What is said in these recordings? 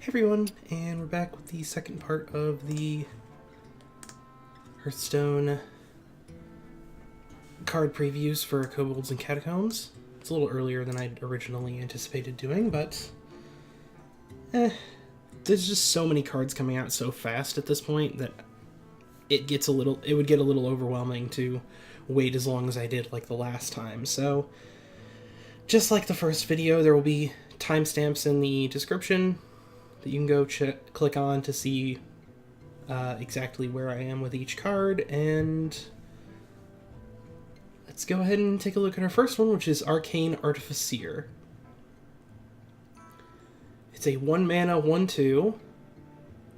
Hey everyone, and we're back with the second part of the Hearthstone card previews for Kobolds and Catacombs. It's a little earlier than I'd originally anticipated doing, but there's just so many cards coming out so fast at this point that it would get a little overwhelming to wait as long as I did like the last time. So just like the first video, there will be timestamps in the description that you can go click on to see exactly where I am with each card, and let's go ahead and take a look at our first one, which is Arcane Artificer. It's a 1-mana 1/2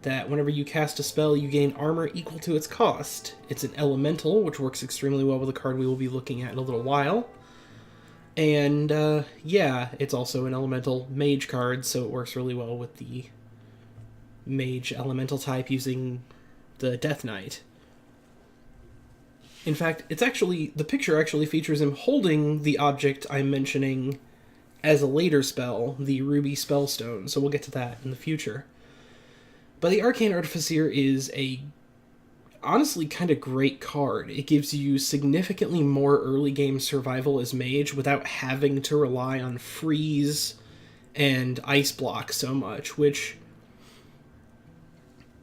that whenever you cast a spell, you gain armor equal to its cost. It's an elemental, which works extremely well with a card we will be looking at in a little while. And yeah, it's also an elemental mage card, so it works really well with the mage elemental type using the Death Knight. In fact, the picture actually features him holding the object I'm mentioning as a later spell, the Ruby Spellstone, so we'll get to that in the future. But the Arcane Artificer is a honestly kind of great card. It gives you significantly more early game survival as mage without having to rely on freeze and ice block so much, which,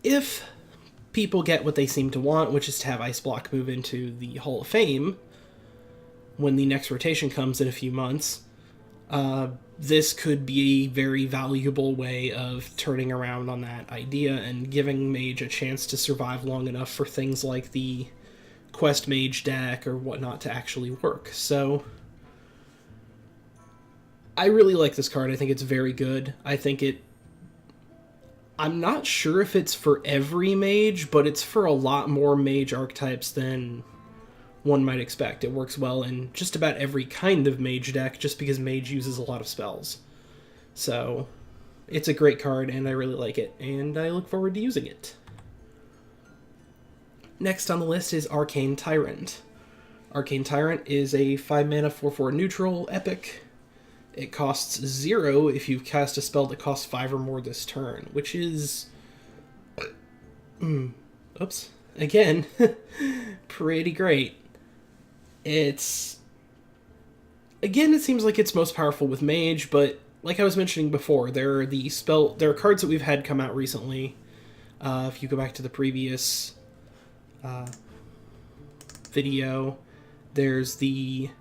if people get what they seem to want, which is to have ice block move into the Hall of Fame when the next rotation comes in a few months, this could be a very valuable way of turning around on that idea and giving Mage a chance to survive long enough for things like the Quest Mage deck or whatnot to actually work. So I really like this card. I think it's very good. I'm not sure if it's for every Mage, but it's for a lot more Mage archetypes than one might expect. It works well in just about every kind of Mage deck, just because Mage uses a lot of spells. So it's a great card, and I really like it, and I look forward to using it. Next on the list is Arcane Tyrant. Arcane Tyrant is a 5-mana 4/4 neutral epic. It costs 0 if you cast a spell that costs 5 or more this turn, which is, oops, again, pretty great. It seems like it's most powerful with Mage, but like I was mentioning before, there are cards that we've had come out recently. If you go back to the previous video, there's the...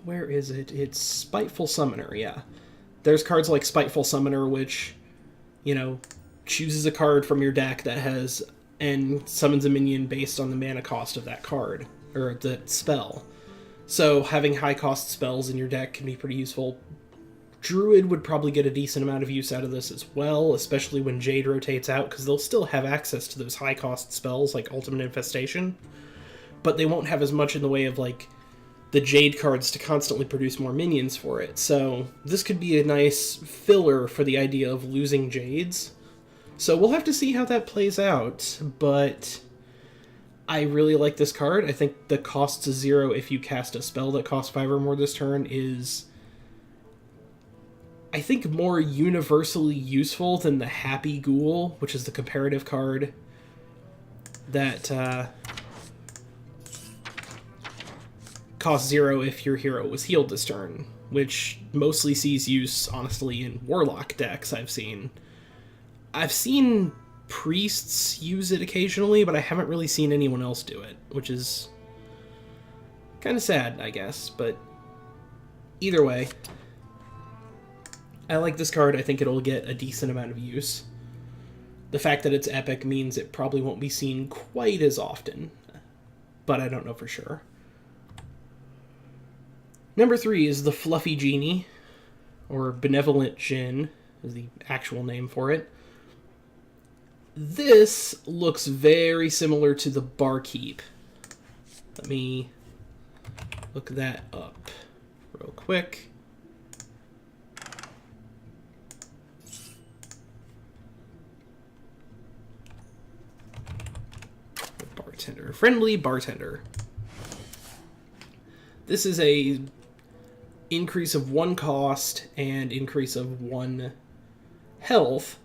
where is it? It's Spiteful Summoner, yeah. There's cards like Spiteful Summoner, which, chooses a card from your deck that has... and summons a minion based on the mana cost of that card, or the spell. So having high-cost spells in your deck can be pretty useful. Druid would probably get a decent amount of use out of this as well, especially when Jade rotates out, because they'll still have access to those high-cost spells like Ultimate Infestation, but they won't have as much in the way of, the Jade cards to constantly produce more minions for it. So this could be a nice filler for the idea of losing Jades. So we'll have to see how that plays out, but I really like this card. I think the cost to 0 if you cast a spell that costs 5 or more this turn is, I think, more universally useful than the Happy Ghoul, which is the comparative card that costs 0 if your hero was healed this turn, which mostly sees use, honestly, in Warlock decks I've seen. I've seen priests use it occasionally, but I haven't really seen anyone else do it, which is kind of sad, I guess. But either way, I like this card. I think it'll get a decent amount of use. The fact that it's epic means it probably won't be seen quite as often, but I don't know for sure. Number 3 is the Fluffy Genie, or Benevolent Djinn is the actual name for it. This looks very similar to the Barkeep. Let me look that up real quick. Friendly bartender. This is a increase of 1 cost and increase of 1 health,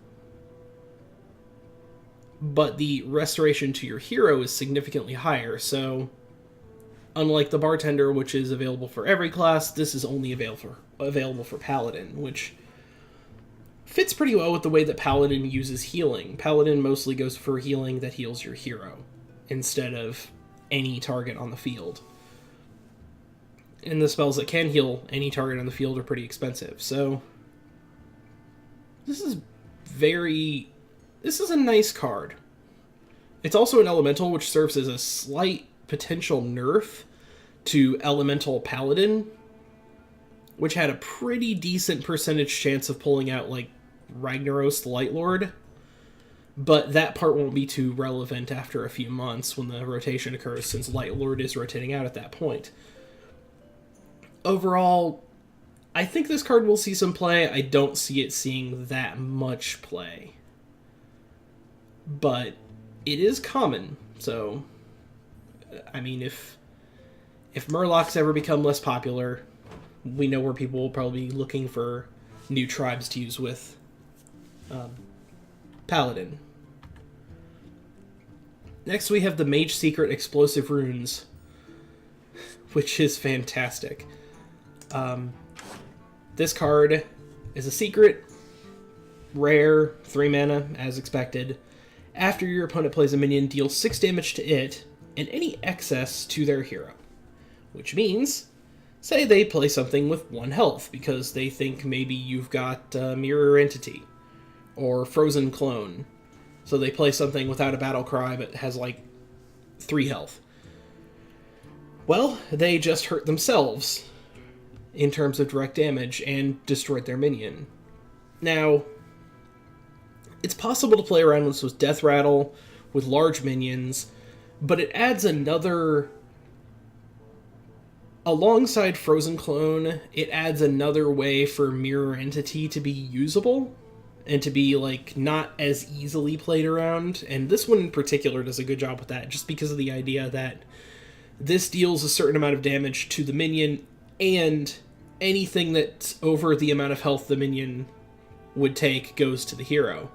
but the restoration to your hero is significantly higher. So unlike the Bartender, which is available for every class, this is only available for Paladin, which fits pretty well with the way that Paladin uses healing. Paladin mostly goes for healing that heals your hero instead of any target on the field. And the spells that can heal any target on the field are pretty expensive. So this is a nice card. It's also an elemental, which serves as a slight potential nerf to Elemental Paladin, which had a pretty decent percentage chance of pulling out, like, Ragnaros the Lightlord. But that part won't be too relevant after a few months when the rotation occurs, since Lightlord is rotating out at that point. Overall, I think this card will see some play. I don't see it seeing that much play. But it is common, so I mean, if Murlocs ever become less popular, we know where people will probably be looking for new tribes to use with Paladin. Next we have the Mage Secret Explosive Runes, which is fantastic. This card is a secret, rare, 3 mana, as expected. After your opponent plays a minion, deal 6 damage to it, and any excess to their hero. Which means, say they play something with 1 health, because they think maybe you've got Mirror Entity, or Frozen Clone. So they play something without a battle cry, but has like 3 health. Well, they just hurt themselves, in terms of direct damage, and destroyed their minion. Now, it's possible to play around this with Death Rattle, with large minions, but it adds another... Alongside Frozen Clone, it adds another way for Mirror Entity to be usable, and to be, like, not as easily played around, and this one in particular does a good job with that, just because of the idea that this deals a certain amount of damage to the minion, and anything that's over the amount of health the minion would take goes to the hero.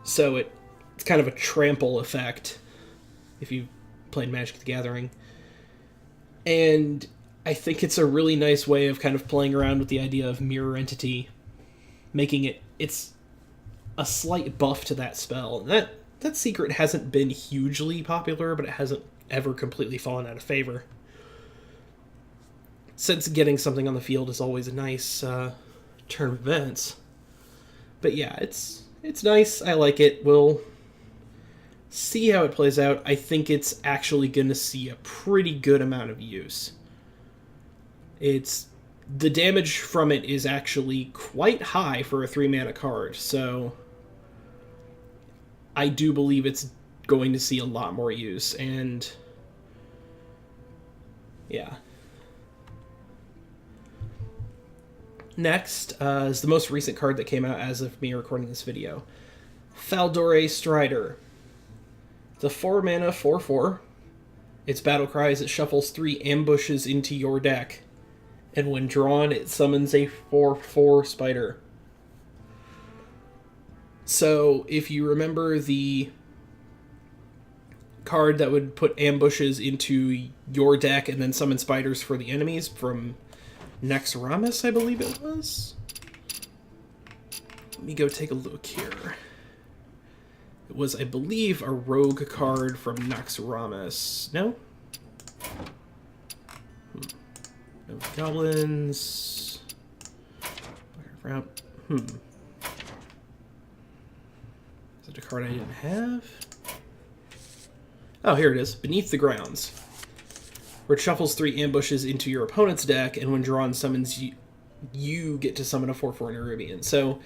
So it's kind of a trample effect, if you've played Magic the Gathering. And I think it's a really nice way of kind of playing around with the idea of Mirror Entity, making it's a slight buff to that spell. And that secret hasn't been hugely popular, but it hasn't ever completely fallen out of favor. Since getting something on the field is always a nice turn of events. But yeah, it's nice. I like it. We'll see how it plays out. I think it's actually going to see a pretty good amount of use. The damage from it is actually quite high for a 3-mana card, so I do believe it's going to see a lot more use, and yeah. Next is the most recent card that came out as of me recording this video. Fal'dorei Strider. It's a 4-mana 4/4. Its battle cry is it shuffles 3 ambushes into your deck, and when drawn, it summons a 4/4 spider. So, if you remember the card that would put ambushes into your deck and then summon spiders for the enemies from Naxxramas, I believe it was? Let me go take a look here. It was, I believe, a rogue card from Naxxramas. No? No goblins. Is it a card I didn't have? Oh, here it is. Beneath the Grounds. Where it shuffles 3 ambushes into your opponent's deck, and when drawn summons you get to summon a 4/4 Nerubian. So,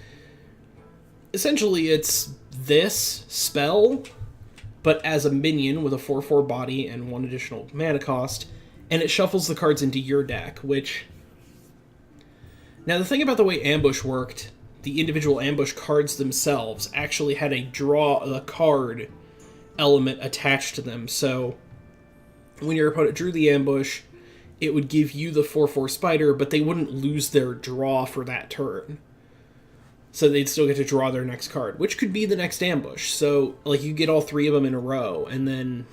essentially it's this spell, but as a minion with a 4/4 body and 1 additional mana cost, and it shuffles the cards into your deck, which... Now, the thing about the way Ambush worked, the individual ambush cards themselves actually had a draw a card element attached to them, so when your opponent drew the ambush, it would give you the 4/4 spider, but they wouldn't lose their draw for that turn. So they'd still get to draw their next card, which could be the next ambush. So, like, you get all 3 of them in a row, and then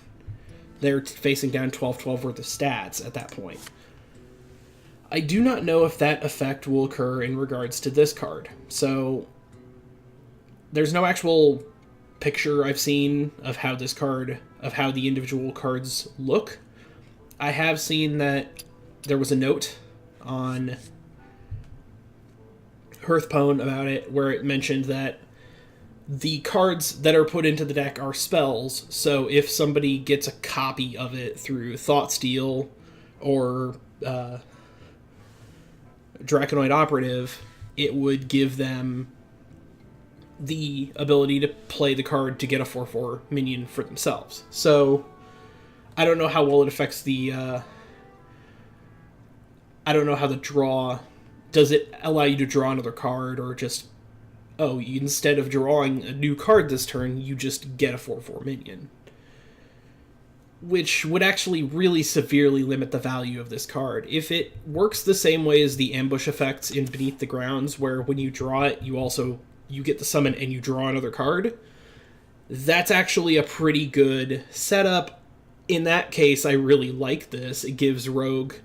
they're facing down 12/12 worth of stats at that point. I do not know if that effect will occur in regards to this card. So, there's no actual picture I've seen of how this card, of how the individual cards look. I have seen that there was a note on Hearthstone about it where it mentioned that the cards that are put into the deck are spells, so if somebody gets a copy of it through Thoughtsteal or Draconoid Operative, it would give them the ability to play the card to get a 4/4 minion for themselves. So, I don't know how well it affects the... I don't know how the draw... Does it allow you to draw another card, or just... Oh, instead of drawing a new card this turn, you just get a 4/4 minion. Which would actually really severely limit the value of this card. If it works the same way as the ambush effects in Beneath the Grounds, where when you draw it, you get the summon and you draw another card, that's actually a pretty good setup. In that case, I really like this. It gives Rogue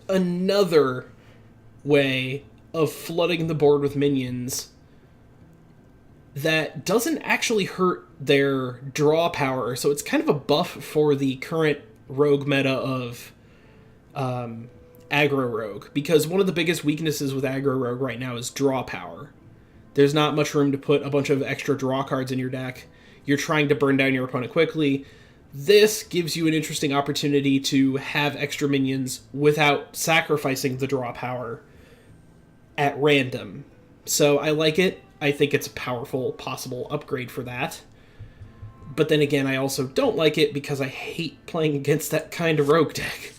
another way of flooding the board with minions that doesn't actually hurt their draw power, so it's kind of a buff for the current Rogue meta of aggro Rogue, because one of the biggest weaknesses with aggro Rogue right now is draw power. There's not much room to put a bunch of extra draw cards in your deck. You're trying to burn down your opponent quickly. This gives you an interesting opportunity to have extra minions without sacrificing the draw power at random. So I like it. I think it's a powerful possible upgrade for that. But then again, I also don't like it because I hate playing against that kind of Rogue deck.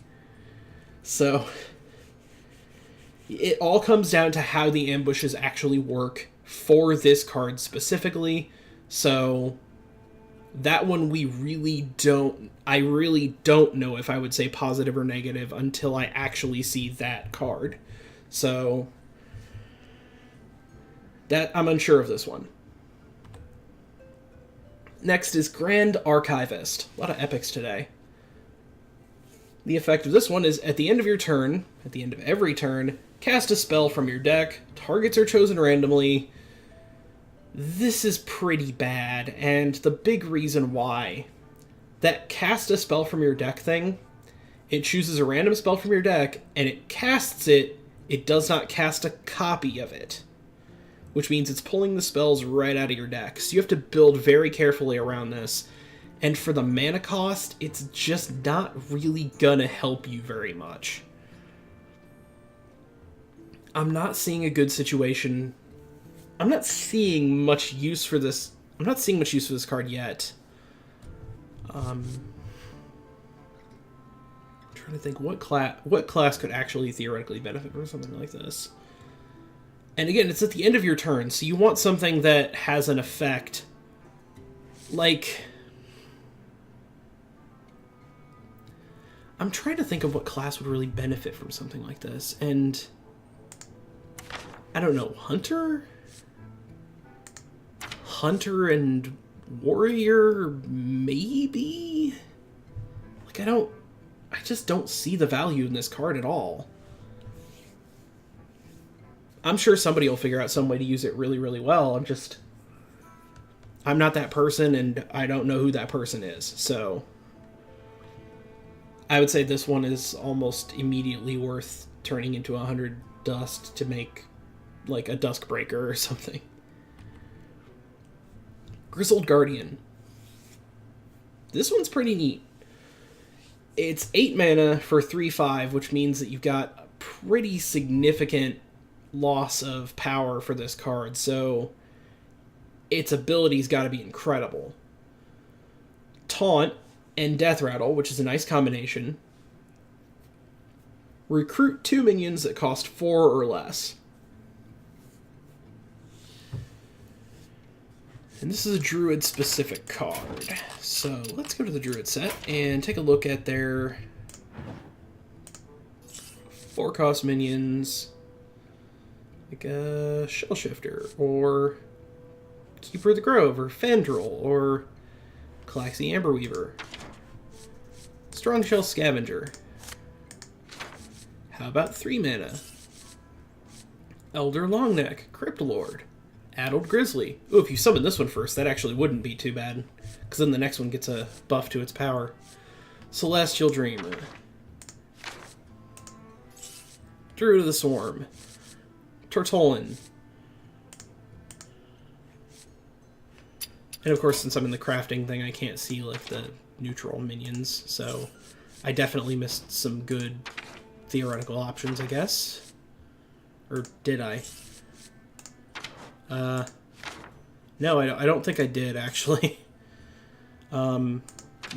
So it all comes down to how the ambushes actually work for this card specifically. So that one I really don't know if I would say positive or negative until I actually see that card. So that I'm unsure of this one. Next is Grand Archivist. A lot of epics today. The effect of this one is at the end of your turn, at the end of every turn, cast a spell from your deck. Targets are chosen randomly. This is pretty bad, and the big reason why, that cast a spell from your deck thing, it chooses a random spell from your deck, and it casts it, it does not cast a copy of it. Which means it's pulling the spells right out of your deck. So you have to build very carefully around this. And for the mana cost, it's just not really gonna help you very much. I'm not seeing a good situation. I'm not seeing much use for this. I'm not seeing much use for this card yet. I'm trying to think what class could actually theoretically benefit from something like this. And again, it's at the end of your turn, so you want something that has an effect. Like, I'm trying to think of what class would really benefit from something like this, and I don't know, Hunter? Hunter and Warrior, maybe? Like, I just don't see the value in this card at all. I'm sure somebody will figure out some way to use it really, really well. I'm not that person, and I don't know who that person is, so I would say this one is almost immediately worth turning into 100 dust to make, like, a Duskbreaker or something. Grizzled Guardian. This one's pretty neat. It's 8 mana for 3/5, which means that you've got a pretty significant loss of power for this card, so its ability's got to be incredible. Taunt and Death Rattle, which is a nice combination. Recruit 2 minions that cost 4 or less. And this is a Druid specific card. So let's go to the Druid set and take a look at their 4-cost minions. Like a Shell Shifter, or Keeper of the Grove, or Fandral, or Calaxy Amberweaver. Strong Shell Scavenger. How about 3 mana? Elder Longneck, Cryptlord, Addled Grizzly. Ooh, if you summon this one first, that actually wouldn't be too bad, because then the next one gets a buff to its power. Celestial Dreamer. Druid of the Swarm. Tortollan. And of course, since I'm in the crafting thing, I can't see like the neutral minions, so I definitely missed some good theoretical options, I guess. Or did I? No, I don't think I did, actually.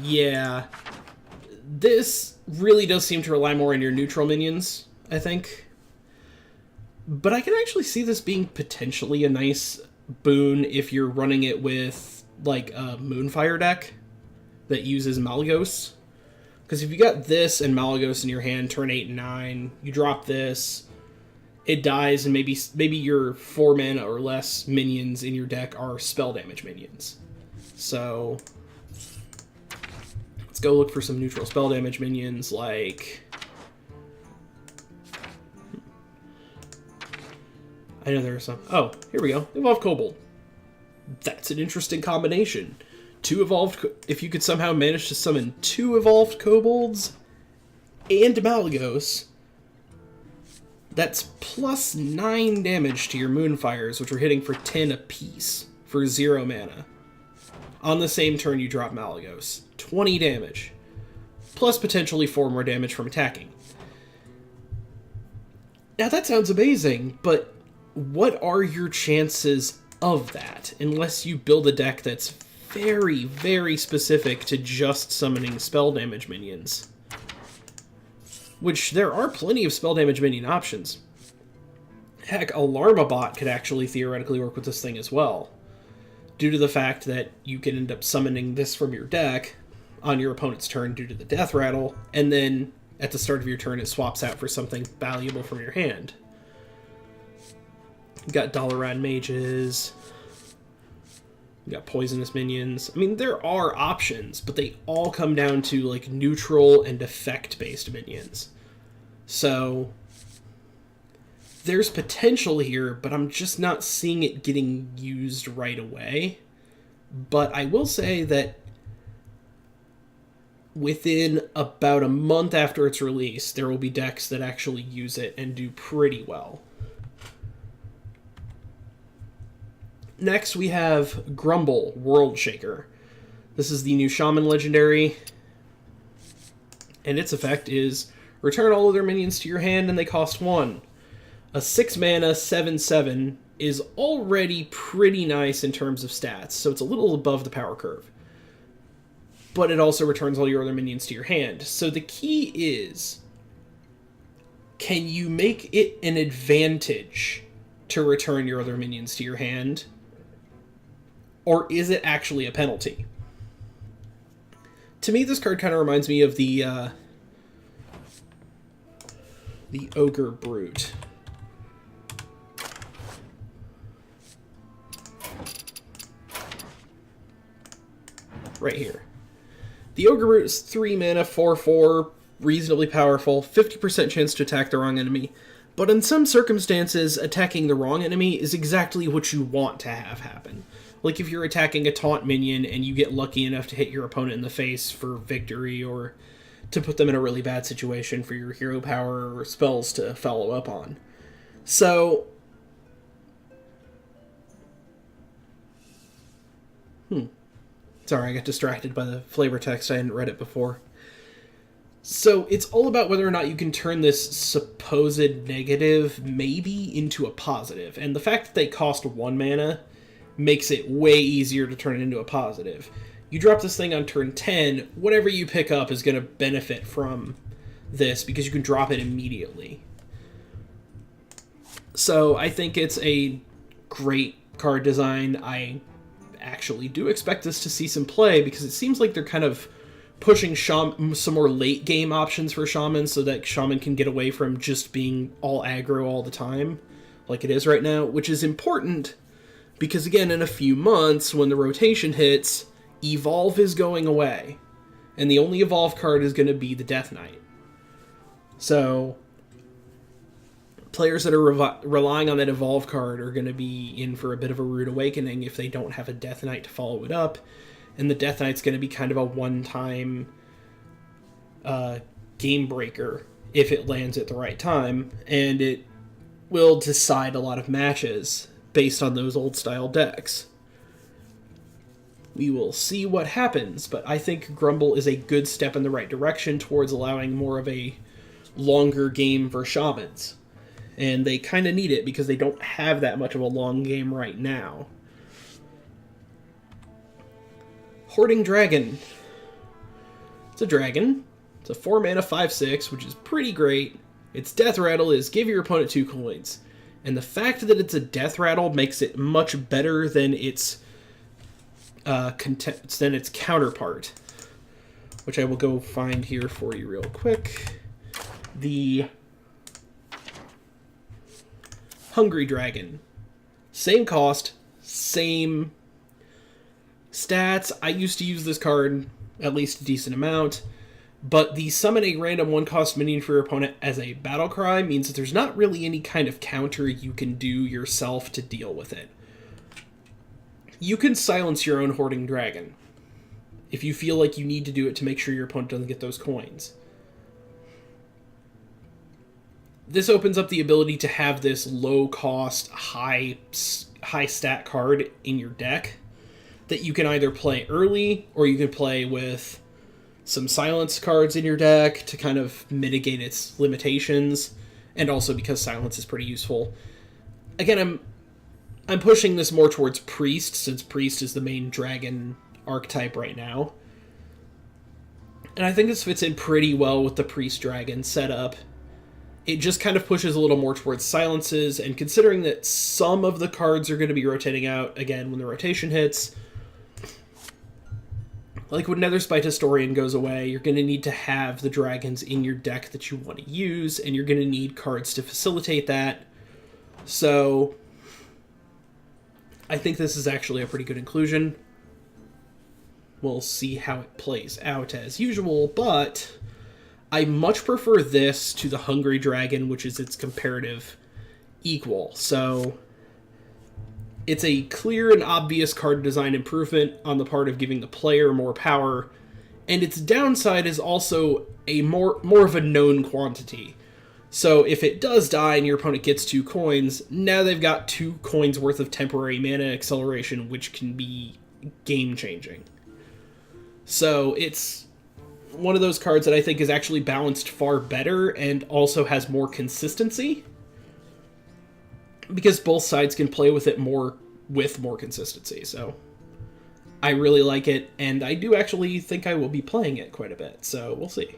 Yeah. This really does seem to rely more on your neutral minions, I think. But I can actually see this being potentially a nice boon if you're running it with, like, a Moonfire deck that uses Malygos. Because if you got this and Malygos in your hand, turn 8 and 9, you drop this, it dies, and maybe your 4 mana or less minions in your deck are spell damage minions. So let's go look for some neutral spell damage minions, like... I know there are some. Oh, here we go. Evolved Kobold. That's an interesting combination. 2 evolved... If you could somehow manage to summon 2 evolved kobolds and Malygos, that's plus 9 damage to your Moonfires, which are hitting for 10 apiece for 0 mana. On the same turn, you drop Malygos. 20 damage. Plus potentially 4 more damage from attacking. Now that sounds amazing, but what are your chances of that? Unless you build a deck that's very, very specific to just summoning spell damage minions. Which, there are plenty of spell damage minion options. Heck, Alarmabot could actually theoretically work with this thing as well. Due to the fact that you can end up summoning this from your deck on your opponent's turn due to the Death Rattle, and then at the start of your turn it swaps out for something valuable from your hand. You got Dalaran Mages. You got Poisonous Minions. I mean, there are options, but they all come down to, like, neutral and effect-based minions. So, there's potential here, but I'm just not seeing it getting used right away. But I will say that within about a month after its release, there will be decks that actually use it and do pretty well. Next, we have Grumble, Worldshaker. This is the new Shaman legendary, and its effect is return all of their minions to your hand and they cost 1. A 6 mana 7/7 is already pretty nice in terms of stats, so it's a little above the power curve. But it also returns all your other minions to your hand. So the key is, can you make it an advantage to return your other minions to your hand? Or is it actually a penalty? To me, this card kind of reminds me of the Ogre Brute. Right here. The Ogre Brute is 3 mana, 4/4, reasonably powerful, 50% chance to attack the wrong enemy. But in some circumstances, attacking the wrong enemy is exactly what you want to have happen. Like if you're attacking a taunt minion and you get lucky enough to hit your opponent in the face for victory, or to put them in a really bad situation for your hero power or spells to follow up on. So, sorry, I got distracted by the flavor text. I hadn't read it before. So it's all about whether or not you can turn this supposed negative maybe into a positive. And the fact that they cost 1 mana makes it way easier to turn it into a positive. You drop this thing on turn 10, whatever you pick up is going to benefit from this because you can drop it immediately. So I think it's a great card design. I actually do expect us to see some play, because it seems like they're kind of pushing some more late game options for Shaman so that Shaman can get away from just being all aggro all the time, like it is right now, which is important because, again, in a few months, when the rotation hits, Evolve is going away, and the only Evolve card is going to be the Death Knight. So players that are relying on that Evolve card are going to be in for a bit of a rude awakening if they don't have a Death Knight to follow it up. And the Death Knight's going to be kind of a one-time game breaker if it lands at the right time, and it will decide a lot of matches based on those old-style decks. We will see what happens, but I think Grumble is a good step in the right direction towards allowing more of a longer game for Shamans. And they kind of need it because they don't have that much of a long game right now. Hoarding Dragon. It's a dragon. It's a 4-mana 5/6, which is pretty great. Its death rattle is give your opponent 2 coins. And the fact that it's a death rattle makes it much better than its counterpart, which I will go find here for you real quick. The Hungry Dragon. Same cost, same stats. I used to use this card at least a decent amount, but the summon a random 1-cost minion for your opponent as a battle cry means that there's not really any kind of counter you can do yourself to deal with it. You can silence your own Hoarding Dragon if you feel like you need to do it to make sure your opponent doesn't get those coins. This opens up the ability to have this low-cost, high-stat card in your deck that you can either play early, or you can play with some silence cards in your deck to kind of mitigate its limitations, and also because silence is pretty useful. Again, I'm pushing this more towards Priest, since Priest is the main dragon archetype right now. And I think this fits in pretty well with the Priest Dragon setup. It just kind of pushes a little more towards silences, and considering that some of the cards are going to be rotating out, again, when the rotation hits, like when Netherspite Historian goes away, you're going to need to have the dragons in your deck that you want to use, and you're going to need cards to facilitate that. So I think this is actually a pretty good inclusion. We'll see how it plays out as usual, but I much prefer this to the Hungry Dragon, which is its comparative equal. So it's a clear and obvious card design improvement on the part of giving the player more power, and its downside is also a more of a known quantity. So if it does die and your opponent gets 2 coins, now they've got 2 coins worth of temporary mana acceleration, which can be game-changing. So it's one of those cards that I think is actually balanced far better and also has more consistency, because both sides can play with it more consistency. So I really like it, and I do actually think I will be playing it quite a bit, so we'll see.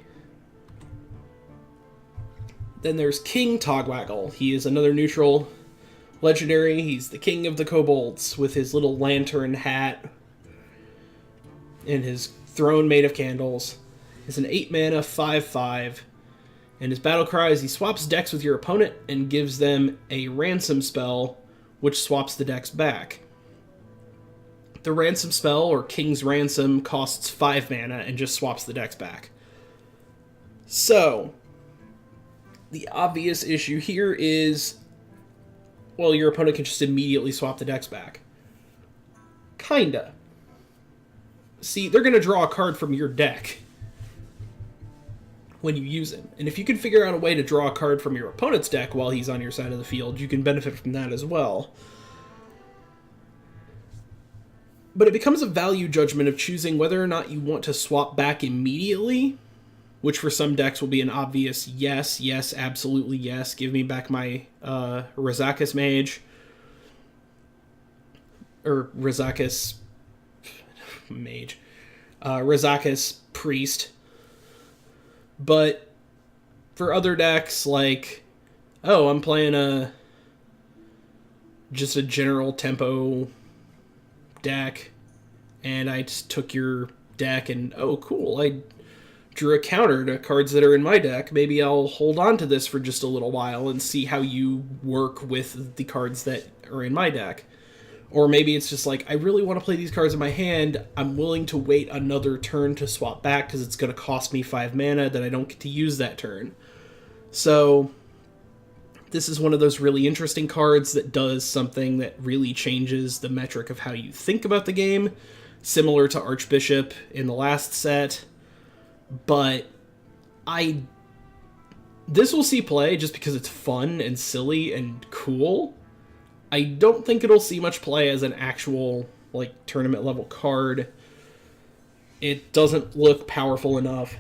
Then there's King Togwaggle. He is another neutral legendary. He's the king of the kobolds with his little lantern hat and his throne made of candles. He's an 8-mana 5/5. And his battle cry is he swaps decks with your opponent and gives them a ransom spell, which swaps the decks back. The ransom spell, or King's Ransom, costs 5 mana and just swaps the decks back. So the obvious issue here is, well, your opponent can just immediately swap the decks back. Kinda. See, they're going to draw a card from your deck when you use him. And if you can figure out a way to draw a card from your opponent's deck while he's on your side of the field, you can benefit from that as well. But it becomes a value judgment of choosing whether or not you want to swap back immediately, which for some decks will be an obvious yes, absolutely yes, give me back my Razakus Mage, or Razakus Mage, Razakus Priest. But for other decks, like, oh, I'm playing just a general tempo deck, and I just took your deck and, oh, cool, I drew a counter to cards that are in my deck. Maybe I'll hold on to this for just a little while and see how you work with the cards that are in my deck. Or maybe it's just like, I really want to play these cards in my hand. I'm willing to wait another turn to swap back because it's going to cost me 5 mana that I don't get to use that turn. So this is one of those really interesting cards that does something that really changes the metric of how you think about the game, similar to Archbishop in the last set. But this will see play just because it's fun and silly and cool. I don't think it'll see much play as an actual, like, tournament level card. It doesn't look powerful enough,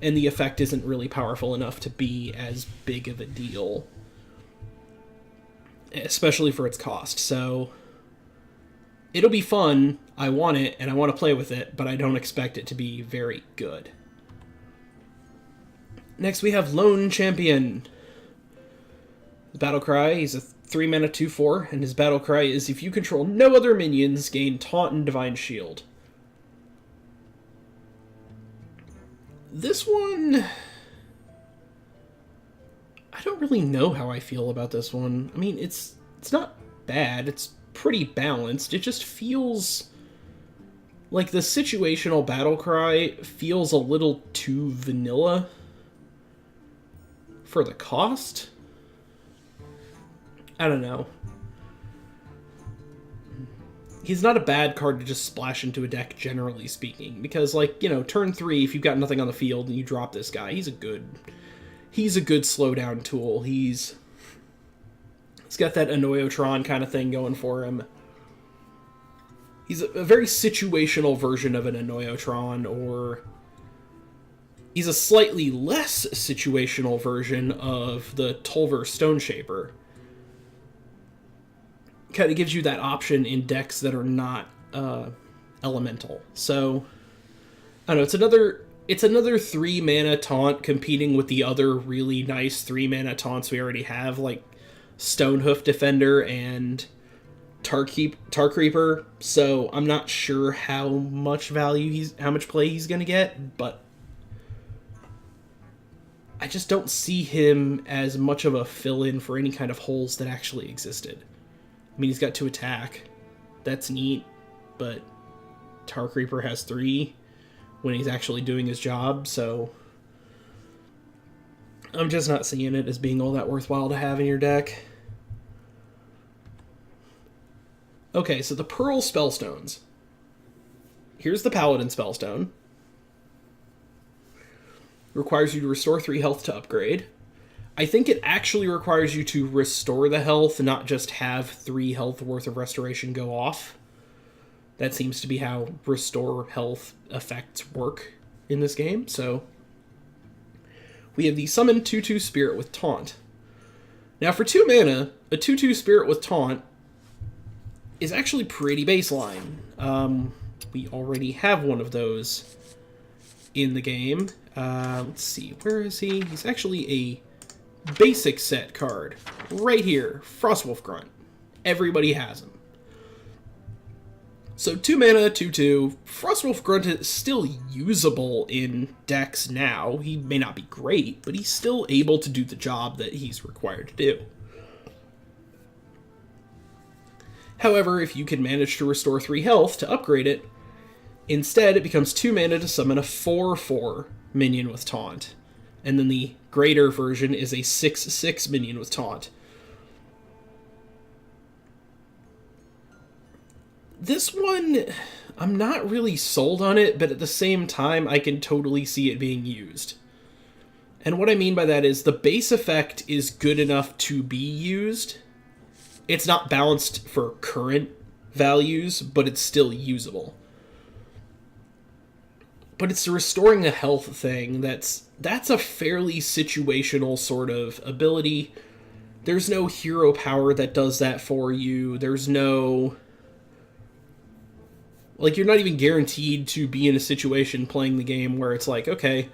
and the effect isn't really powerful enough to be as big of a deal, especially for its cost. So it'll be fun. I want it, and I want to play with it, but I don't expect it to be very good. Next we have Lone Champion. The battle cry, he's a 3 mana 2/4, and his battle cry is, if you control no other minions, gain Taunt and Divine Shield. This one, I don't really know how I feel about this one. I mean, it's not bad, it's pretty balanced. It just feels like the situational battle cry feels a little too vanilla for the cost. I don't know. He's not a bad card to just splash into a deck, generally speaking, because, like, you know, turn 3, if you've got nothing on the field and you drop this guy, he's a good slowdown tool. He's got that Annoyotron kind of thing going for him. He's a very situational version of an Annoyotron, or he's a slightly less situational version of the Tolver Stoneshaper. Kind of gives you that option in decks that are not elemental. So, I don't know, it's another 3 mana taunt competing with the other really nice 3 mana taunts we already have, like Stonehoof Defender and Tar Creeper. So I'm not sure how much play he's gonna get, but I just don't see him as much of a fill-in for any kind of holes that actually existed. I mean, he's got 2 attack. That's neat, but Tar Creeper has 3 when he's actually doing his job, so I'm just not seeing it as being all that worthwhile to have in your deck. Okay, so the Pearl Spellstones. Here's the Paladin Spellstone. Requires you to restore 3 health to upgrade. I think it actually requires you to restore the health, not just have 3 health worth of restoration go off. That seems to be how restore health effects work in this game. So we have the Summon 2/2 Spirit with Taunt. Now for 2 mana, a 2/2 Spirit with Taunt is actually pretty baseline. We already have one of those in the game. Let's see, where is he? He's actually a basic set card right here. Frostwolf Grunt. Everybody has him. So 2 mana, 2/2. Frostwolf Grunt is still usable in decks now. He may not be great, but he's still able to do the job that he's required to do. However, if you can manage to restore 3 health to upgrade it, instead it becomes 2 mana to summon a 4/4 minion with Taunt. And then the greater version is a 6/6 minion with Taunt. This one, I'm not really sold on it, but at the same time, I can totally see it being used. And what I mean by that is the base effect is good enough to be used. It's not balanced for current values, but it's still usable. But it's the restoring the health thing that's a fairly situational sort of ability. There's no hero power that does that for you. There's no... Like, you're not even guaranteed to be in a situation playing the game where it's like, okay,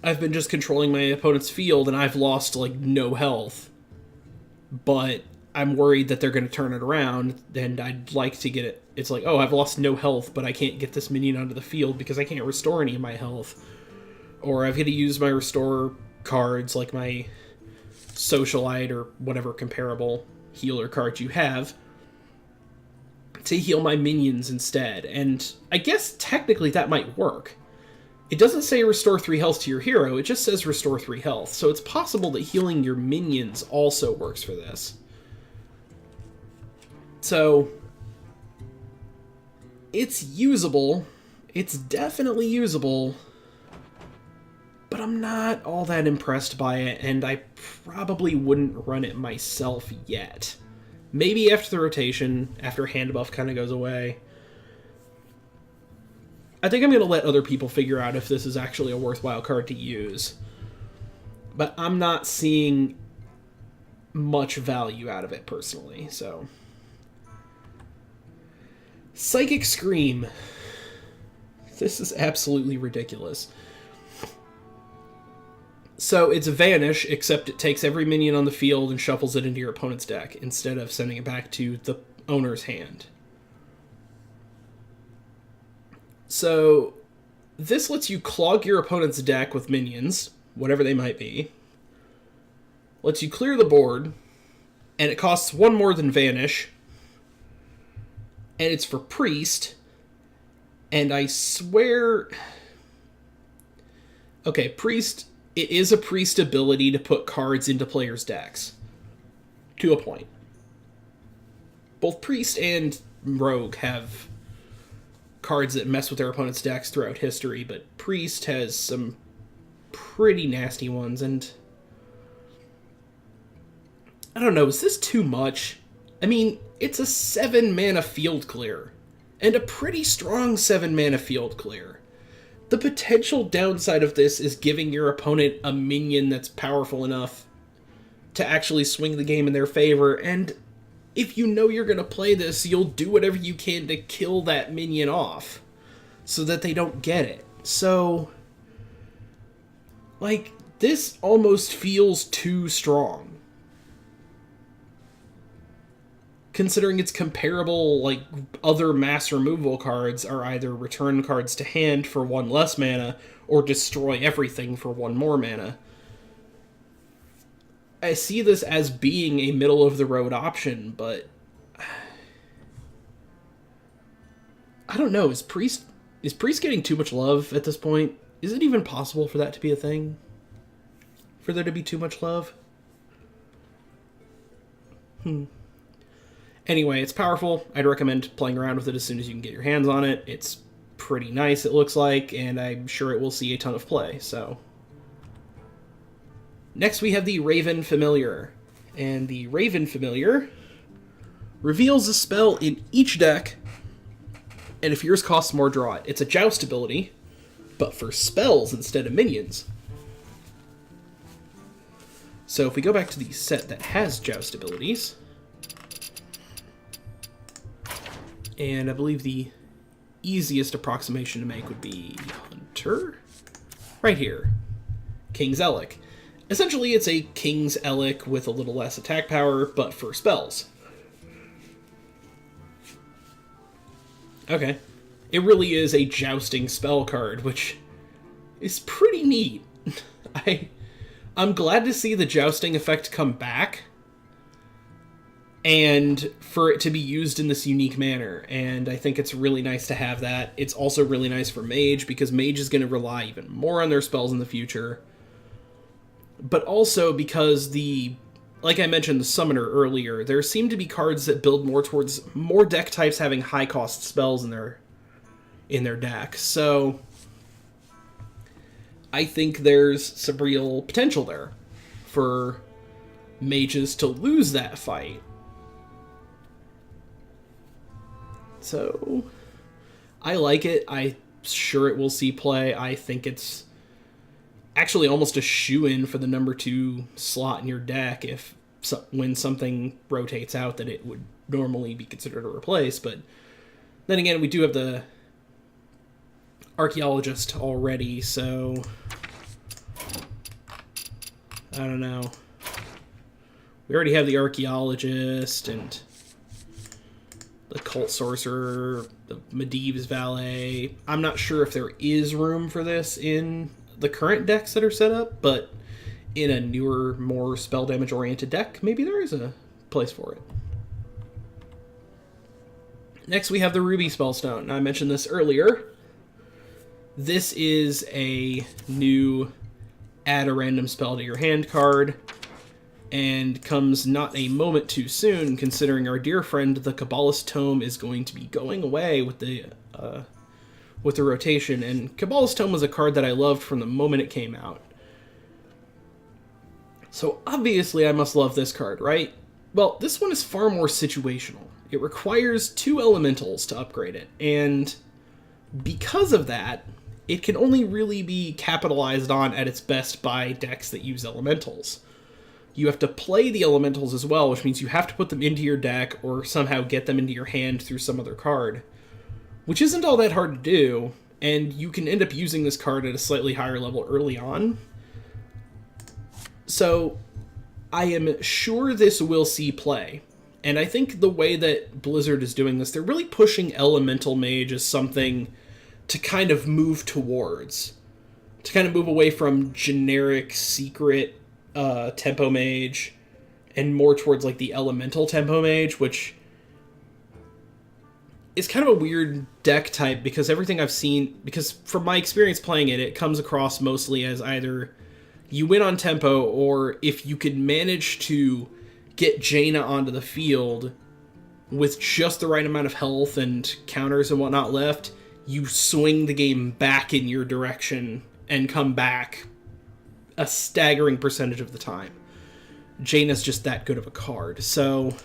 I've been just controlling my opponent's field and I've lost, like, no health. But I'm worried that they're going to turn it around, and I'd like to get it. It's like, oh, I've lost no health, but I can't get this minion onto the field because I can't restore any of my health. Or I've got to use my restore cards, like my Socialite or whatever comparable healer card you have, to heal my minions instead. And I guess technically that might work. It doesn't say restore 3 health to your hero, it just says restore 3 health. So it's possible that healing your minions also works for this. So it's usable. It's definitely usable. But I'm not all that impressed by it, and I probably wouldn't run it myself yet. Maybe after the rotation, after hand buff kind of goes away. I think I'm going to let other people figure out if this is actually a worthwhile card to use. But I'm not seeing much value out of it personally, so. Psychic Scream. This is absolutely ridiculous. So it's Vanish, except it takes every minion on the field and shuffles it into your opponent's deck, instead of sending it back to the owner's hand. So this lets you clog your opponent's deck with minions, whatever they might be. Lets you clear the board, and it costs 1 more than Vanish. And it's for Priest. And I swear... Okay, Priest... It is a Priest ability to put cards into players' decks. To a point. Both Priest and Rogue have cards that mess with their opponent's decks throughout history, but Priest has some pretty nasty ones, and I don't know, is this too much? I mean, it's a 7-mana field clear, and a pretty strong 7-mana field clear. The potential downside of this is giving your opponent a minion that's powerful enough to actually swing the game in their favor, and if you know you're going to play this, you'll do whatever you can to kill that minion off so that they don't get it. So, like, this almost feels too strong. Considering it's comparable, like, other mass removal cards are either return cards to hand for 1 less mana, or destroy everything for 1 more mana. I see this as being a middle-of-the-road option, but I don't know, is Priest getting too much love at this point? Is it even possible for that to be a thing? For there to be too much love? Anyway, it's powerful. I'd recommend playing around with it as soon as you can get your hands on it. It's pretty nice, it looks like, and I'm sure it will see a ton of play, so. Next we have the Raven Familiar. And the Raven Familiar reveals a spell in each deck, and if yours costs more, draw it. It's a Joust ability, but for spells instead of minions. So if we go back to the set that has Joust abilities, and I believe the easiest approximation to make would be Hunter. Right here. King's Elec. Essentially, it's a King's Elec with a little less attack power, but for spells. Okay. It really is a jousting spell card, which is pretty neat. I'm glad to see the jousting effect come back, and for it to be used in this unique manner, and I think it's really nice to have that. It's also really nice for Mage, because Mage is going to rely even more on their spells in the future. But also because like I mentioned, the Summoner earlier, there seem to be cards that build more towards more deck types having high-cost spells in their deck. So I think there's some real potential there for mages to lose that fight. So I like it. I'm sure it will see play. I think it's actually almost a shoo-in for the number 2 slot in your deck when something rotates out that it would normally be considered a replace. But then again, we do have the Archaeologist already, so I don't know. We already have the Archaeologist and the Cult Sorcerer, the Medivh's Valet. I'm not sure if there is room for this in the current decks that are set up, but in a newer, more spell damage oriented deck, maybe there is a place for it. Next we have the Ruby Spellstone. Now, I mentioned this earlier. This is a new add a random spell to your hand card, and comes not a moment too soon, considering our dear friend the Kabbalist Tome is going to be going away with the rotation, and Kabbalist Tome was a card that I loved from the moment it came out. So obviously I must love this card, right? Well, this one is far more situational. It requires 2 elementals to upgrade it, and because of that, it can only really be capitalized on at its best by decks that use elementals. You have to play the elementals as well, which means you have to put them into your deck or somehow get them into your hand through some other card, which isn't all that hard to do, and you can end up using this card at a slightly higher level early on. So I am sure this will see play. And I think the way that Blizzard is doing this, they're really pushing Elemental Mage as something to kind of move towards. To kind of move away from generic, secret Tempo Mage, and more towards like the Elemental Tempo Mage, which is kind of a weird deck type, because everything I've seen, because from my experience playing it, it comes across mostly as either you win on tempo, or if you could manage to get Jaina onto the field with just the right amount of health and counters and whatnot left, you swing the game back in your direction and come back a staggering percentage of the time. Jaina's just that good of a card. So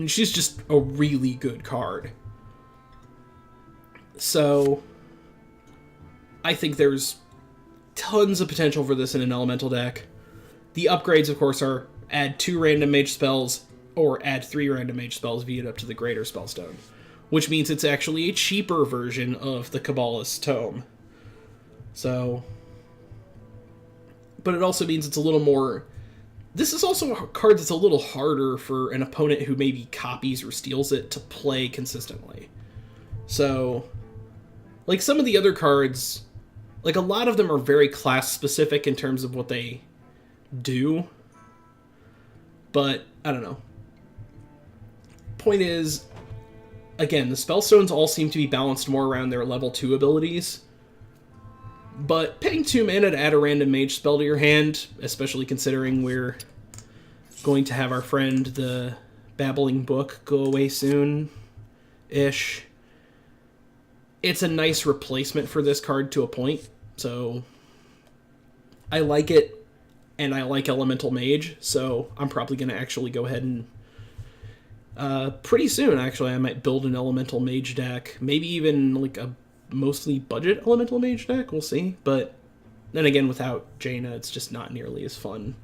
she's just a really good card. So I think there's tons of potential for this in an elemental deck. The upgrades, of course, are add 2 random mage spells or add 3 random mage spells viewed up to the greater Spellstone, which means it's actually a cheaper version of the Kabbalist Tome. So, but it also means it's a little more... This is also a card that's a little harder for an opponent who maybe copies or steals it to play consistently. So, like some of the other cards, like a lot of them are very class-specific in terms of what they do. But, I don't know. Point is, again, the Spellstones all seem to be balanced more around their level 2 abilities. But paying 2 mana to add a random mage spell to your hand, especially considering we're going to have our friend the Babbling Book go away soon-ish, it's a nice replacement for this card to a point. So I like it, and I like Elemental Mage, so I'm probably going to actually go ahead and pretty soon, actually, I might build an Elemental Mage deck. Maybe even like a mostly budget Elemental Mage deck, we'll see. But then again, without Jaina, it's just not nearly as fun.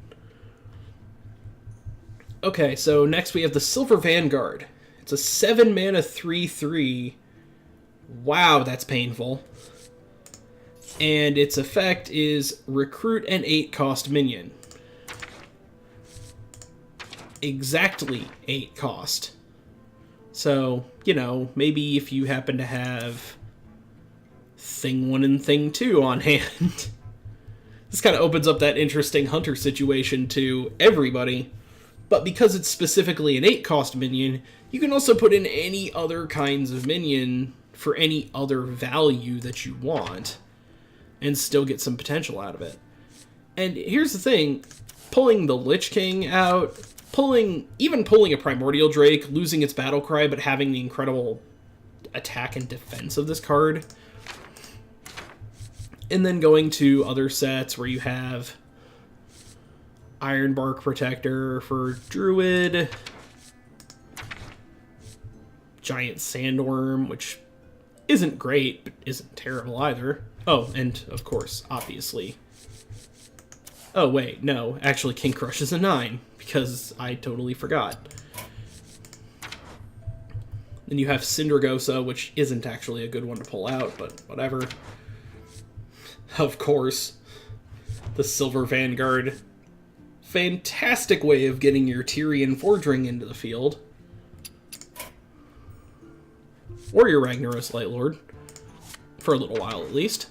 Okay, so next we have the Silver Vanguard. It's a 7 mana 3/3. Wow, that's painful. And its effect is recruit an 8-cost minion. Exactly 8 cost. So, you know, maybe if you happen to have Thing 1 and Thing 2 on hand, this kind of opens up that interesting hunter situation to everybody. But because it's specifically an 8-cost minion, you can also put in any other kinds of minion for any other value that you want, and still get some potential out of it. And here's the thing, pulling the Lich King out, even pulling a Primordial Drake, losing its battle cry, but having the incredible attack and defense of this card, and then going to other sets where you have Ironbark Protector for Druid, Giant Sandworm, which isn't great, but isn't terrible either. Oh, and of course, obviously... Oh, wait, no. Actually, King Crush is a 9, because I totally forgot. Then you have Syndragosa, which isn't actually a good one to pull out, but whatever. Of course, the Silver Vanguard fantastic way of getting your Tyrian Fordring into the field. Or your Ragnaros Lightlord. For a little while, at least.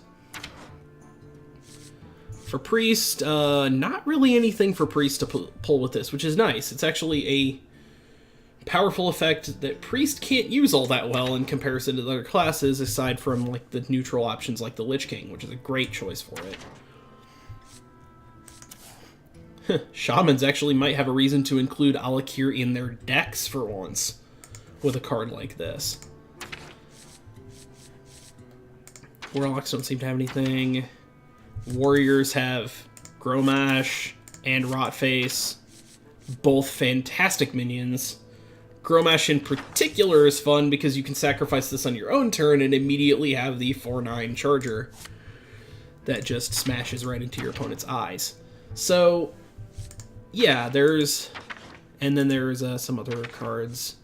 For Priest, not really anything for Priest to pull with this, which is nice. It's actually a powerful effect that Priest can't use all that well in comparison to the other classes, aside from like the neutral options like the Lich King, which is a great choice for it. Shamans actually might have a reason to include Alakir in their decks for once, with a card like this. Warlocks don't seem to have anything. Warriors have Gromash and Rotface, both fantastic minions. Gromash in particular is fun because you can sacrifice this on your own turn and immediately have the 4/9 charger that just smashes right into your opponent's eyes. So, yeah, there's... And then there's some other cards.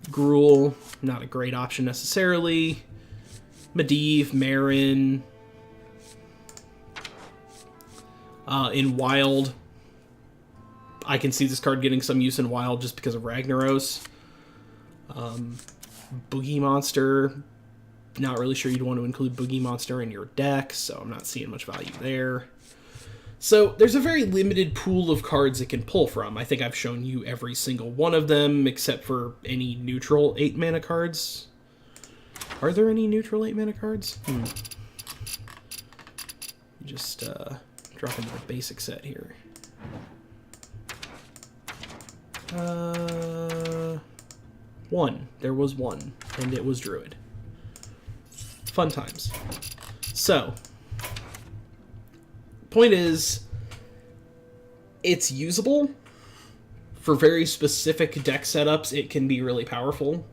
Gruul, not a great option necessarily. Medivh, Marin. In Wild, I can see this card getting some use in Wild just because of Ragnaros. Boogie Monster, not really sure you'd want to include Boogie Monster in your deck, so I'm not seeing much value there. So there's a very limited pool of cards it can pull from. I think I've shown you every single one of them, except for any neutral 8-mana cards. Are there any neutral 8-mana cards? Just drop into the basic set here. One. There was one, and it was Druid. Fun times. So, point is, it's usable. For very specific deck setups, it can be really powerful.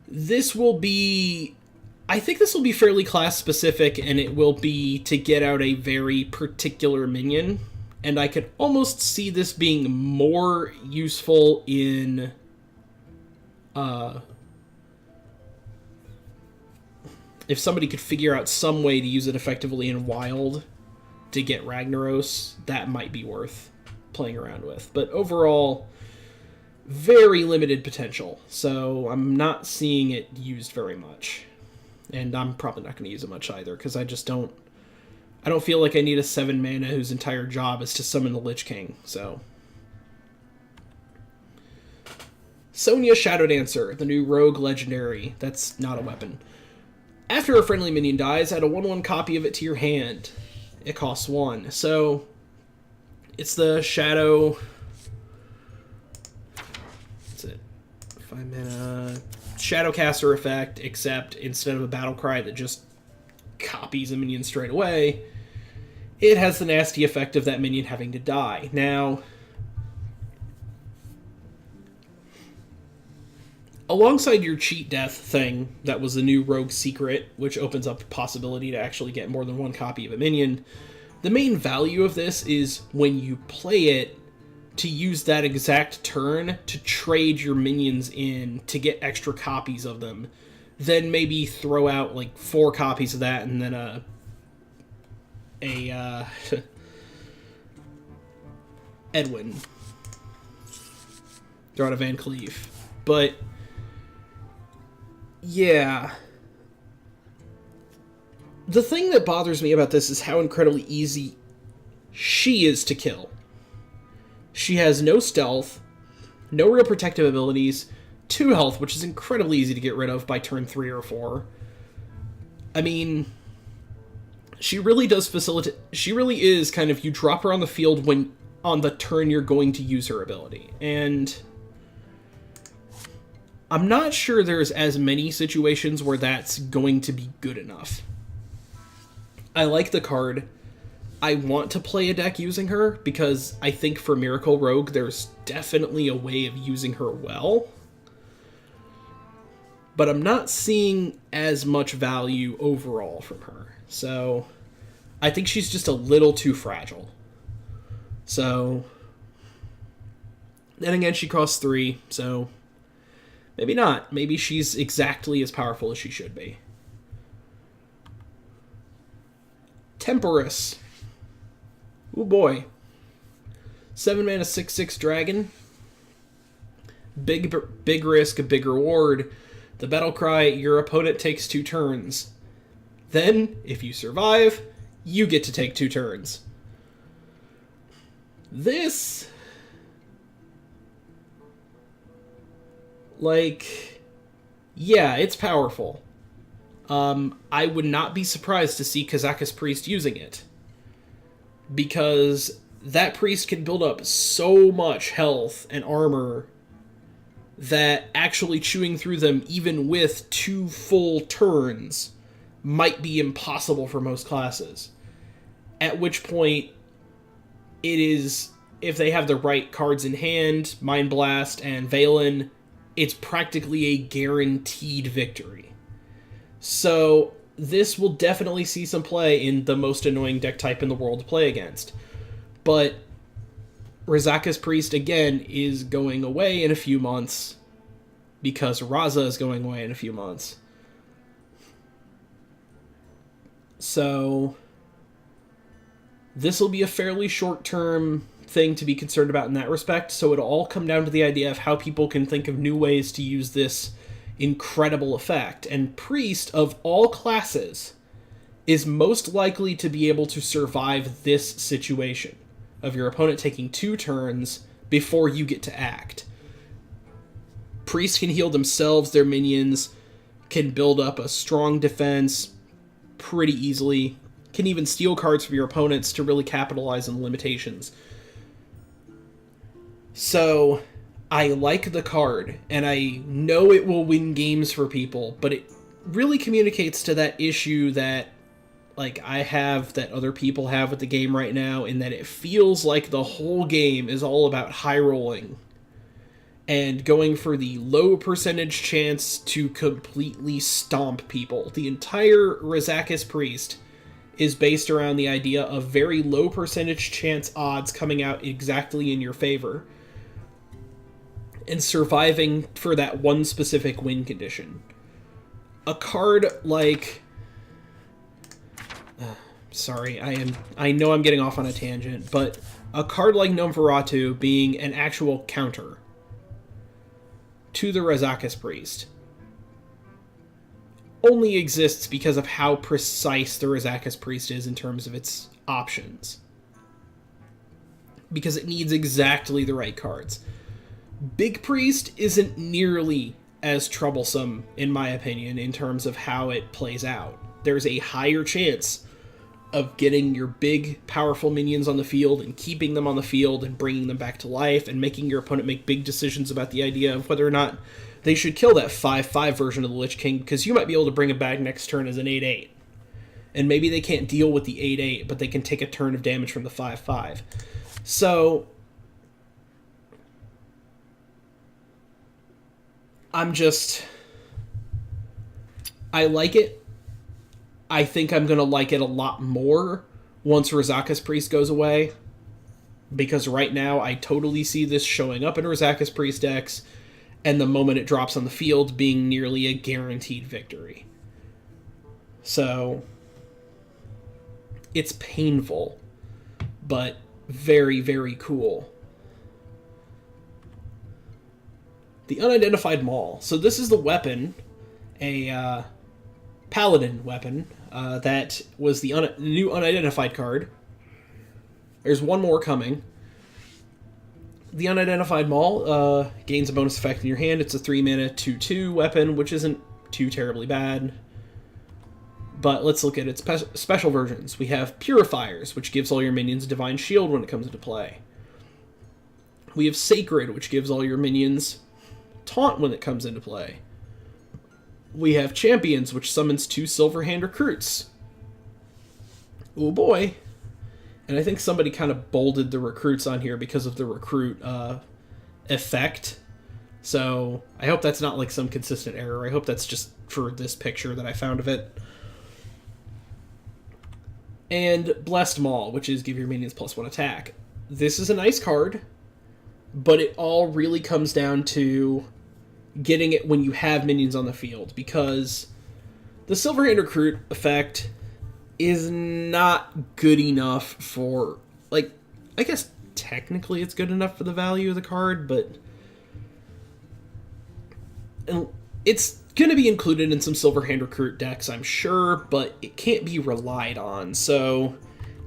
This will be... I think this will be fairly class-specific, and it will be to get out a very particular minion. And I could almost see this being more useful in... if somebody could figure out some way to use it effectively in Wild to get Ragnaros, that might be worth playing around with. But overall, very limited potential. So I'm not seeing it used very much. And I'm probably not going to use it much either, because I just don't... I don't feel like I need a 7-mana whose entire job is to summon the Lich King, so... Sonya Shadowdancer, the new rogue legendary. That's not a weapon. After a friendly minion dies, add a 1/1 copy of it to your hand. It costs 1. So, it's the Shadow... What's it? 5-mana... Shadowcaster effect, except instead of a battle cry that just copies a minion straight away, it has the nasty effect of that minion having to die. Now, alongside your cheat death thing, that was the new rogue secret, which opens up the possibility to actually get more than one copy of a minion, the main value of this is when you play it, to use that exact turn to trade your minions in to get extra copies of them. Then maybe throw out like 4 copies of that and then Edwin. Throw out a Van Cleef. But yeah. The thing that bothers me about this is how incredibly easy she is to kill. She has no stealth, no real protective abilities, 2 health, which is incredibly easy to get rid of by turn 3 or 4. I mean, she really does facilitate... She really is kind of... You drop her on the field when on the turn you're going to use her ability. And I'm not sure there's as many situations where that's going to be good enough. I like the card. I want to play a deck using her, because I think for Miracle Rogue, there's definitely a way of using her well. But I'm not seeing as much value overall from her. So, I think she's just a little too fragile. So, then again, she costs 3, so maybe not. Maybe she's exactly as powerful as she should be. Temporus. Oh boy. 7 mana 6/6 dragon. Big risk, big reward. The battle cry, your opponent takes 2 turns. Then, if you survive, you get to take 2 turns. This... like... yeah, it's powerful. I would not be surprised to see Kazakus Priest using it. Because that priest can build up so much health and armor that actually chewing through them, even with 2 full turns, might be impossible for most classes. At which point, it is, if they have the right cards in hand, Mind Blast and Valen, it's practically a guaranteed victory. So, this will definitely see some play in the most annoying deck type in the world to play against. But Rizaka's Priest, again, is going away in a few months, because Raza is going away in a few months. So, this will be a fairly short-term thing to be concerned about in that respect, so it'll all come down to the idea of how people can think of new ways to use this incredible effect. And Priest, of all classes, is most likely to be able to survive this situation of your opponent taking 2 turns before you get to act. Priests can heal themselves, their minions, can build up a strong defense pretty easily, can even steal cards from your opponents to really capitalize on limitations. So, I like the card, and I know it will win games for people, but it really communicates to that issue that, like, I have, that other people have with the game right now, in that it feels like the whole game is all about high rolling and going for the low percentage chance to completely stomp people. The entire Rizaka's Priest is based around the idea of very low percentage chance odds coming out exactly in your favor and surviving for that one specific win condition. A card like... sorry, I know I'm getting off on a tangent, but a card like Nomveratu being an actual counter to the Rizaka's Priest only exists because of how precise the Rizaka's Priest is in terms of its options. Because it needs exactly the right cards. Big Priest isn't nearly as troublesome, in my opinion, in terms of how it plays out. There's a higher chance of getting your big, powerful minions on the field and keeping them on the field and bringing them back to life and making your opponent make big decisions about the idea of whether or not they should kill that 5/5 version of the Lich King, because you might be able to bring it back next turn as an 8/8. And maybe they can't deal with the 8/8, but they can take a turn of damage from the 5/5. So, I like it. I think I'm going to like it a lot more once Rizaka's Priest goes away, because right now I totally see this showing up in Rizaka's Priest decks, and the moment it drops on the field being nearly a guaranteed victory. So, it's painful, but very, very cool. The Unidentified Maul. So this is the weapon, a Paladin weapon, that was the new Unidentified card. There's one more coming. The Unidentified Maul gains a bonus effect in your hand. It's a 3-mana 2/2 weapon, which isn't too terribly bad. But let's look at its special versions. We have Purifiers, which gives all your minions a Divine Shield when it comes into play. We have Sacred, which gives all your minions Taunt when it comes into play. We have Champions, which summons 2 Silverhand Recruits. Oh boy. And I think somebody kind of bolded the recruits on here because of the recruit effect. So I hope that's not like some consistent error. I hope that's just for this picture that I found of it. And Blessed Maul, which is give your minions +1 attack. This is a nice card, but it all really comes down to getting it when you have minions on the field, because the Silverhand Recruit effect is not good enough for like, I guess technically it's good enough for the value of the card, but it's going to be included in some Silverhand Recruit decks, I'm sure, but it can't be relied on, so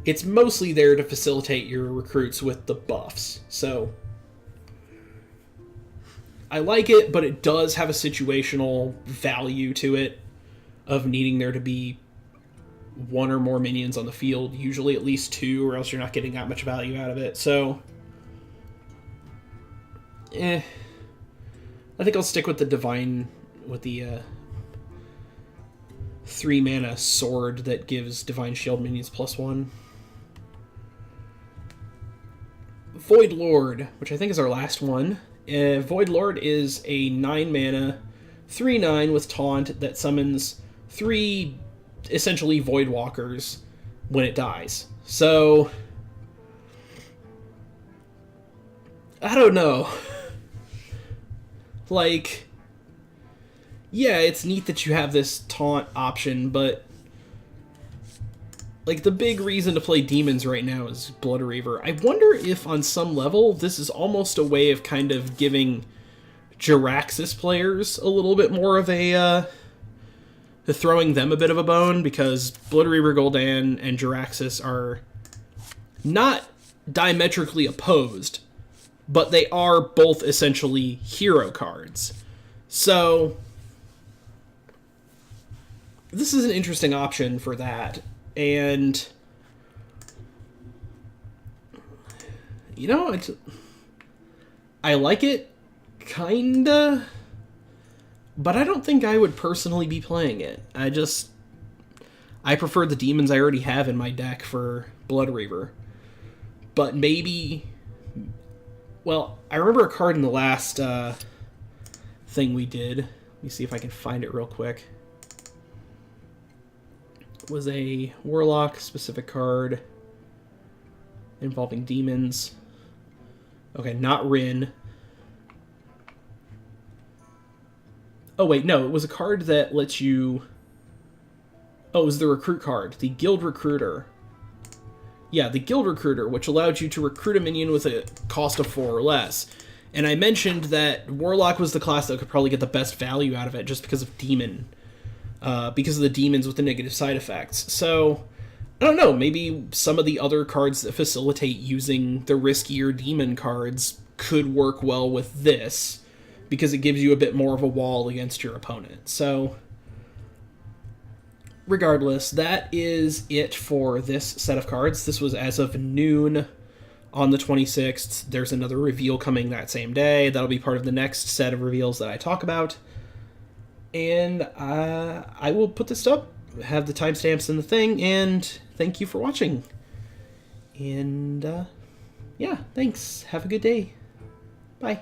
it's mostly there to facilitate your recruits with the buffs. So I like it, but it does have a situational value to it of needing there to be one or more minions on the field, usually at least two, or else you're not getting that much value out of it. So, I think I'll stick with the Divine, with the 3-mana sword that gives Divine Shield minions +1. Voidlord, which I think is our last one. Voidlord is a 9-mana, 3/9 with Taunt that summons 3 essentially Voidwalkers when it dies. So, I don't know. Like, yeah, it's neat that you have this taunt option, but like, the big reason to play demons right now is Blood Reaver. I wonder if on some level this is almost a way of kind of giving Jaraxxus players a little bit more of a throwing them a bit of a bone, because Blood Reaver Gul'dan and Jaraxxus are not diametrically opposed, but they are both essentially hero cards. So this is an interesting option for that. And, you know, I like it, kinda, but I don't think I would personally be playing it. I prefer the demons I already have in my deck for Blood Reaver. But maybe, well, I remember a card in the last thing we did. Let me see if I can find it real quick. Was a Warlock specific card involving demons. Okay, not Rin. Oh wait, no, it was a card that lets you... Oh, it was the recruit card, the Guild Recruiter. Yeah, the Guild Recruiter, which allowed you to recruit a minion with a cost of 4 or less. And I mentioned that Warlock was the class that could probably get the best value out of it just because of Demon. Because of the demons with the negative side effects. So, I don't know, maybe some of the other cards that facilitate using the riskier demon cards could work well with this, because it gives you a bit more of a wall against your opponent. So, regardless, that is it for this set of cards. This was as of noon on the 26th. There's another reveal coming that same day. That'll be part of the next set of reveals that I talk about. And I will put this up, have the timestamps in the thing, and thank you for watching. And, yeah, thanks. Have a good day. Bye.